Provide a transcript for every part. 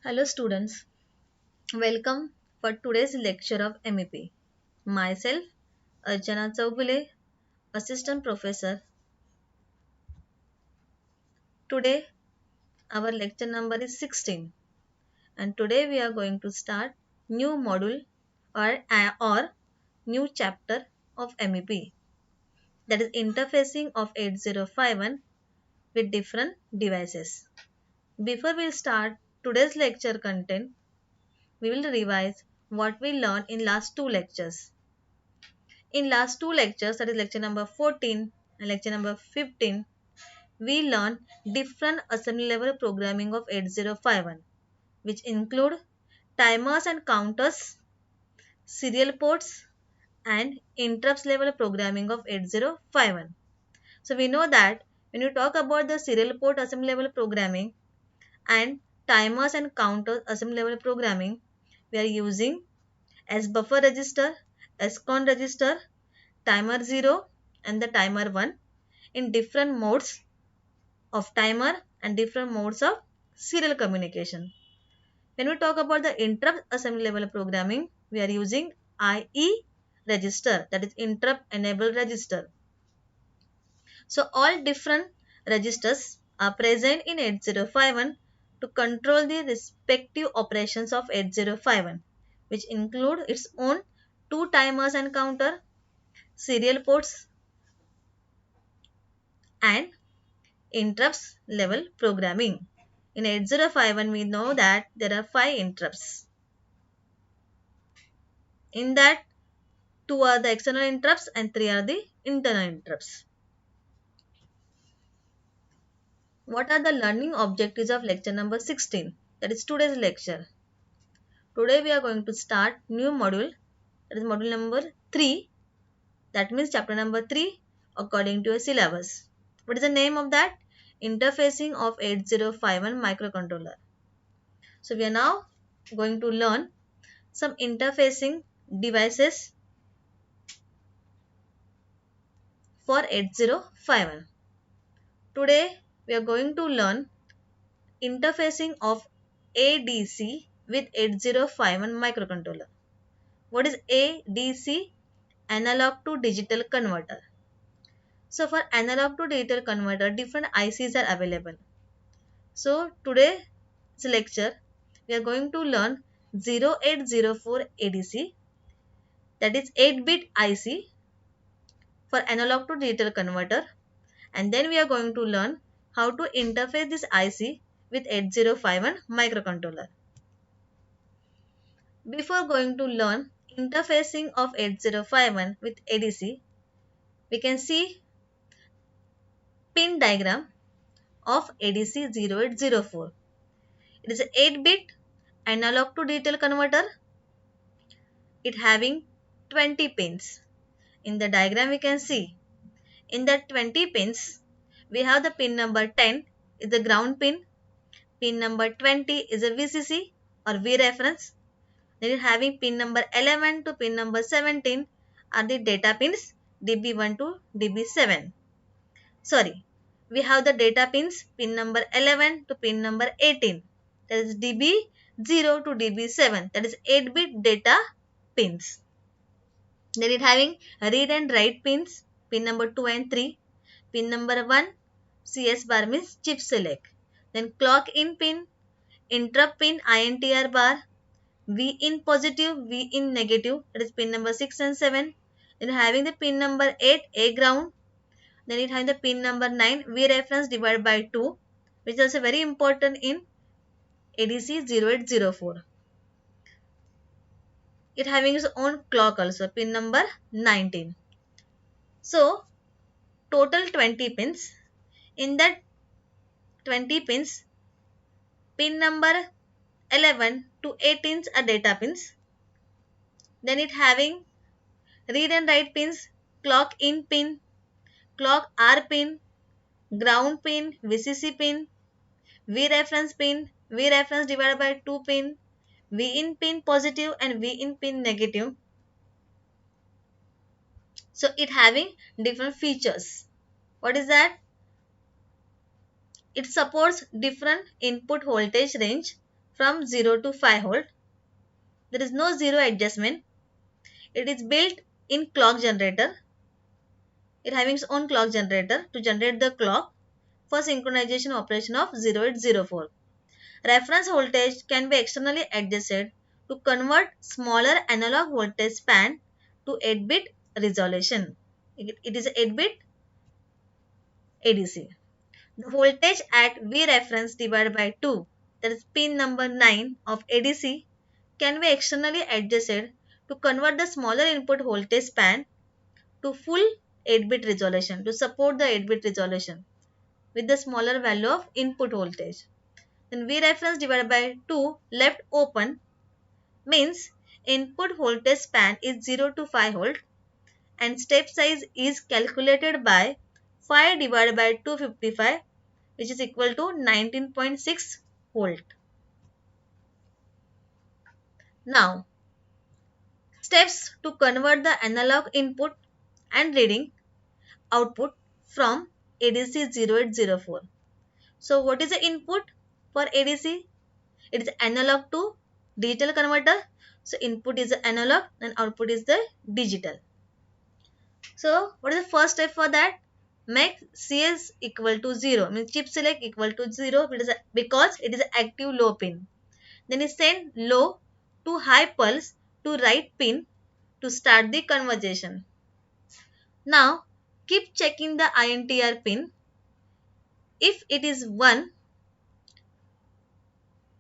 Hello students, welcome for today's lecture of MEP. Myself, Archana Chaugule, Assistant Professor. Today our lecture number is 16 and today we are going to start new module or new chapter of MEP, that is interfacing of 8051 with different devices. Before we start today's lecture content, we will revise what we learned in last two lectures. In last two lectures, that is lecture number 14 and lecture number 15, we learned different assembly level programming of 8051, which include timers and counters, serial ports, and interrupts level programming of 8051. So we know that when you talk about the serial port assembly level programming and timers and counters assembly level programming, we are using as buffer register, SCON register, timer 0 and the timer 1 in different modes of timer and different modes of serial communication. When we talk about the interrupt assembly level programming, we are using IE register, that is interrupt enable register. So all different registers are present in 8051 to control the respective operations of 8051, which include its own two timers and counter, serial ports, and interrupts level programming. In 8051, we know that there are 5 interrupts. In that, 2 are the external interrupts and 3 are the internal interrupts. What are the learning objectives of lecture number 16? That is today's lecture. Today we are going to start new module, that is module number 3. That means chapter number 3 according to a syllabus. What is the name of that? Interfacing of 8051 microcontroller. So we are now going to learn some interfacing devices for 8051. Today we are going to learn interfacing of ADC with 8051 microcontroller. What is ADC? Analog to digital converter. So for analog to digital converter, different ICs are available. So today's lecture we are going to learn 0804 ADC, that is 8-bit IC for analog to digital converter, and then we are going to learn how to interface this IC with 8051 microcontroller. Before going to learn interfacing of 8051 with ADC, we can see pin diagram of ADC 0804. It is an 8-bit analog to digital converter. It having 20 pins. In the diagram we can see in the 20 pins we have the pin number 10 is the ground pin. Pin number 20 is a VCC or V reference. Then having pin number 11 to pin number 17 are the data pins DB1 to DB7. Sorry, we have the data pins pin number 11 to pin number 18. That is DB0 to DB7. That is 8-bit data pins. Then it having read and write pins, pin number 2 and 3. Pin number 1, CS bar means chip select. Then clock in pin, interrupt pin, INTR bar, V in positive, V in negative, that is pin number 6 and 7. Then having the pin number 8, A ground. Then it having the pin number 9, V reference divided by 2, which is also very important in ADC 0804. It having its own clock also, pin number 19. So, total 20 pins. In that 20 pins, pin number 11 to 18 are data pins. Then it having read and write pins, clock in pin, clock R pin, ground pin, VCC pin, V reference pin, V reference divided by 2 pin, V in pin positive and V in pin negative. So it having different features. What is that? It supports different input voltage range from 0 to 5 volt. There is no zero adjustment. It is built in clock generator. It having its own clock generator to generate the clock for synchronization operation of 0804. Reference voltage can be externally adjusted to convert smaller analog voltage span to 8-bit resolution. It is 8-bit ADC. The voltage at V reference divided by 2, that is pin number 9 of ADC, can be externally adjusted to convert the smaller input voltage span to full 8-bit resolution, to support the 8-bit resolution with the smaller value of input voltage. Then V reference divided by 2 left open means input voltage span is 0 to 5 volt and step size is calculated by 5 divided by 255, which is equal to 19.6 volt. Now, steps to convert the analog input and reading output from ADC 0804. So, what is the input for ADC? It is analog to digital converter. So, input is the analog and output is the digital. So, what is the first step for that? Make CS equal to 0, means chip select equal to 0 because it is an active low pin. Then you send low to high pulse to right pin to start the conversion. Now, keep checking the INTR pin. If it is 1,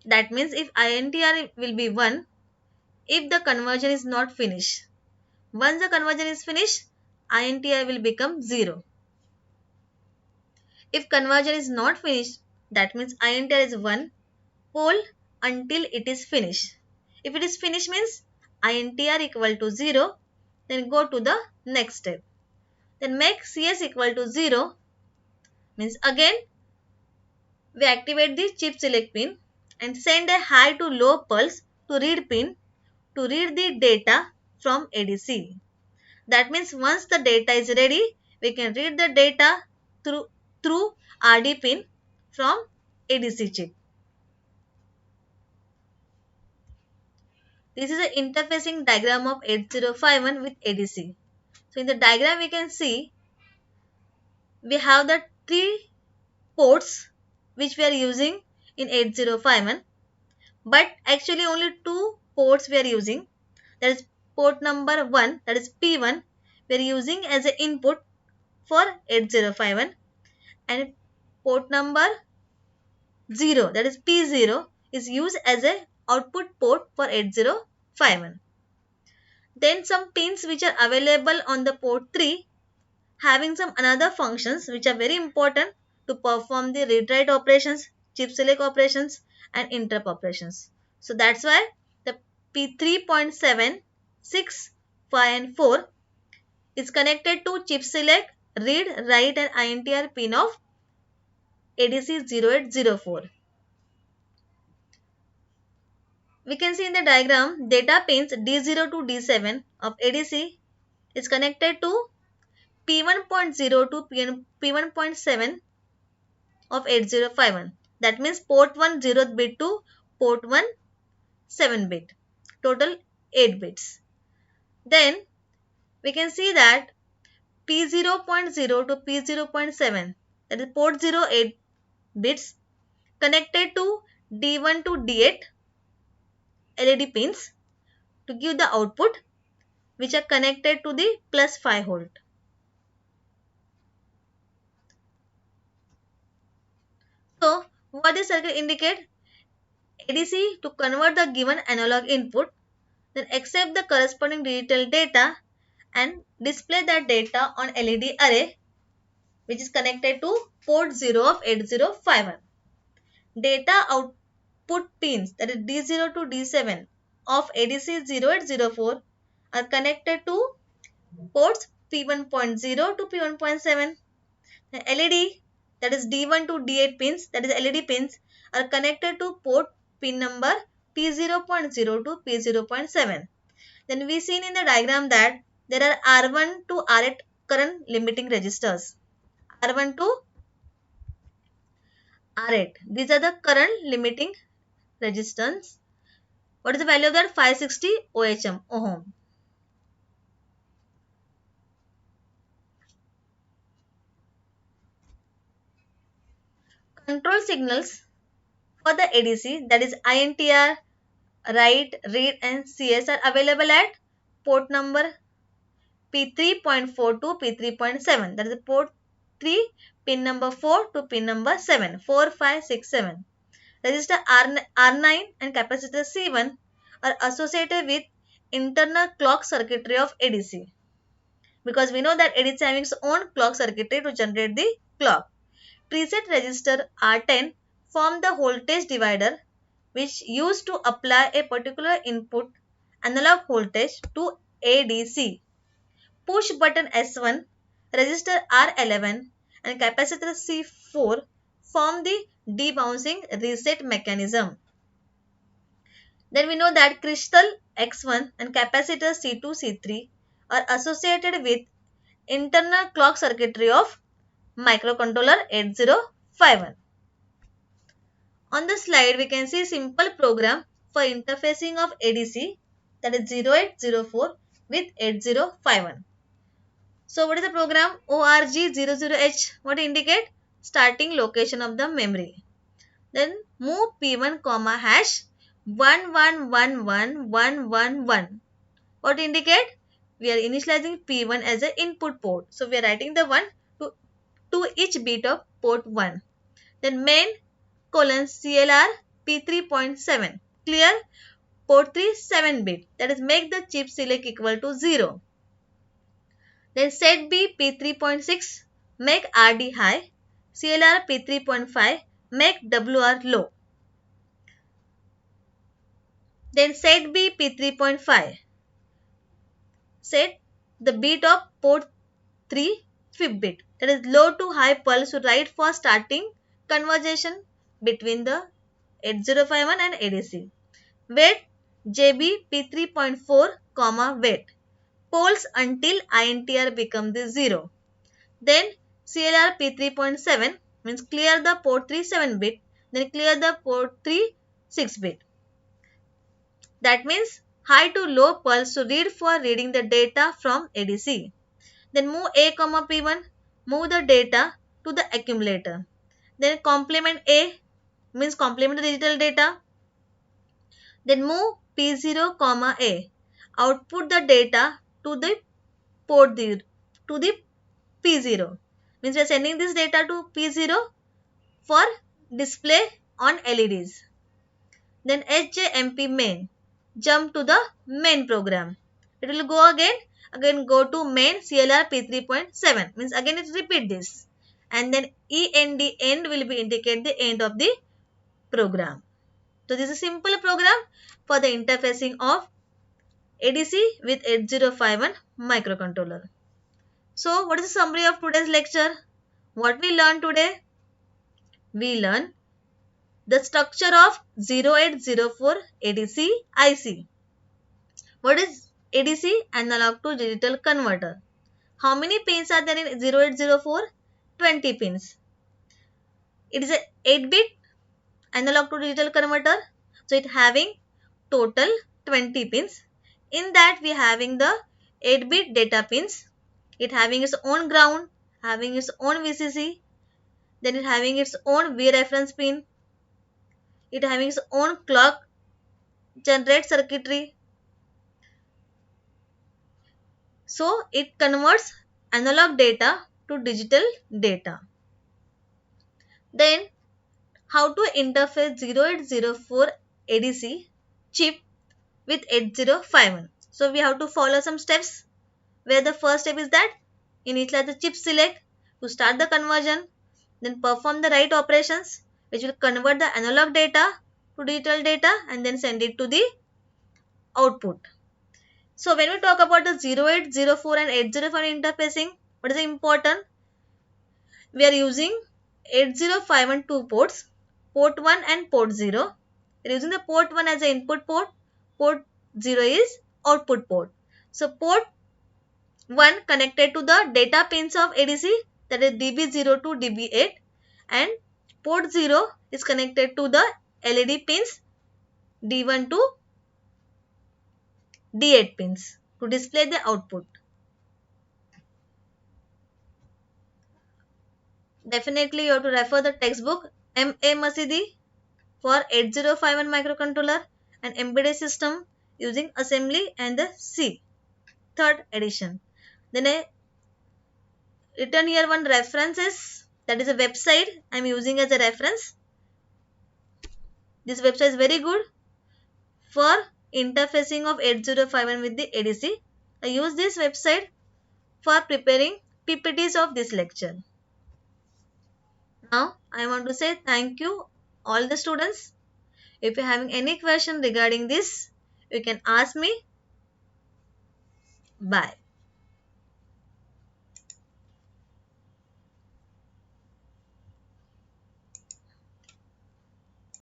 that means if INTR will be 1, if the conversion is not finished. Once the conversion is finished, INTR will become 0. If conversion is not finished, that means INTR is 1. Hold until it is finished. If it is finished means INTR equal to 0, then go to the next step. Then make CS equal to 0 means again we activate the chip select pin and send a high to low pulse to read pin to read the data from ADC. That means once the data is ready, we can read the data through RD pin from ADC chip. This is an interfacing diagram of 8051 with ADC. So in the diagram we can see we have the 3 ports which we are using in 8051, but actually only 2 ports we are using. That is port number 1, that is P1, we are using as an input for 8051, and port number 0, that is P0, is used as a output port for 8051. Then some pins which are available on the port 3 having some another functions which are very important to perform the read-write operations, chip select operations and interrupt operations. So that's why the P3.7, 6, 5 and 4 is connected to chip select, read, write and INTR pin of ADC 0804. We can see in the diagram data pins D0 to D7 of ADC is connected to P1.0 to P1.7 of 8051. That means port 1 0th bit to port 1 7 bit. Total 8 bits. Then we can see that P0.0 to P0.7, that is port 0 8 bits connected to D1 to D8 LED pins to give the output which are connected to the plus 5 volt. So what this circuit indicate? ADC to convert the given analog input, then accept the corresponding digital data and display that data on LED array which is connected to port 0 of 8051. Data output pins, that is D0 to D7 of ADC 0804 are connected to ports P1.0 to P1.7. LED, that is D1 to D8 pins, that is LED pins, are connected to port pin number P0.0 to P0.7. Then we seen in the diagram that there are R1 to R8 current limiting resistors. R1 to R8. These are the current limiting resistance. What is the value of that? 560 ohm. Control signals for the ADC, that is INTR, write, read and CS, are available at port number P3.4 to P3.7. That is port 3, pin number 4 to pin number 7. 4, 5, 6, 7. Resistor R9 and capacitor C1 are associated with internal clock circuitry of ADC. Because we know that ADC having its own clock circuitry to generate the clock. Preset resistor R10 form the voltage divider which used to apply a particular input analog voltage to ADC. Push button S1, resistor R11 and capacitor C4 form the debouncing reset mechanism. Then we know that crystal X1 and capacitor C2, C3 are associated with internal clock circuitry of microcontroller 8051. On the slide, we can see simple program for interfacing of ADC, that is 0804 with 8051. So what is the program? ORG00H. What indicate? Starting location of the memory. Then move P1 comma hash 1111111. What indicate? We are initializing P1 as an input port. So we are writing the 1 to each bit of port 1. Then main colon CLR P3.7. Clear port 3 7 bit. That is make the chip select equal to 0. Then set B P3.6 make RD high. CLR P3.5 make WR low. Then set B P3.5 set the bit of port 3 fifth bit, that is low to high pulse to write for starting conversation between the 8051 and ADC. Wait JB P3.4 comma wait polls until INTR become the 0. Then CLR P3.7 means clear the port 3 7 bit, then clear the port 3 6 bit. That means high to low pulse to read for reading the data from ADC. Then move A comma P1, move the data to the accumulator. Then complement A means complement the digital data. Then move P0 comma A, output the data to the port 0 to the P0. Means we are sending this data to P0 for display on LEDs. Then HJMP main, jump to the main program. It will go again go to main CLR P3.7 means again it repeat this, and then END end will be indicate the end of the program. So this is a simple program for the interfacing of ADC with 8051 microcontroller. So what is the summary of today's lecture? What we learned today? We learned the structure of 0804 ADC IC. What is ADC? Analog to digital converter. How many pins are there in 0804? 20 pins. It is a 8-bit analog to digital converter. So it having total 20 pins. In that we having the 8-bit data pins. It having its own ground, having its own VCC. Then it having its own V reference pin. It having its own clock generate circuitry. So it converts analog data to digital data. Then how to interface 0804 ADC chip with 8051. So we have to follow some steps, where the first step is that initialize the chip select to start the conversion, then perform the write operations which will convert the analog data to digital data and then send it to the output. So when we talk about the 0804 and 8051 interfacing, what is important? We are using 8051 two ports, port 1 and port 0. We are using the port 1 as an input port, port 0 is output port. So port 1 connected to the data pins of ADC, that is DB0 to DB8, and port 0 is connected to the LED pins D1 to D8 pins to display the output. Definitely you have to refer the textbook M.A. Masidi for 8051 microcontroller and embedded system using assembly and the C, third edition. Then I written here one references, that is a website I am using as a reference. This website is very good for interfacing of 8051 with the ADC. I use this website for preparing PPTs of this lecture. Now I want to say thank you all the students. If you are having any question regarding this, you can ask me. Bye.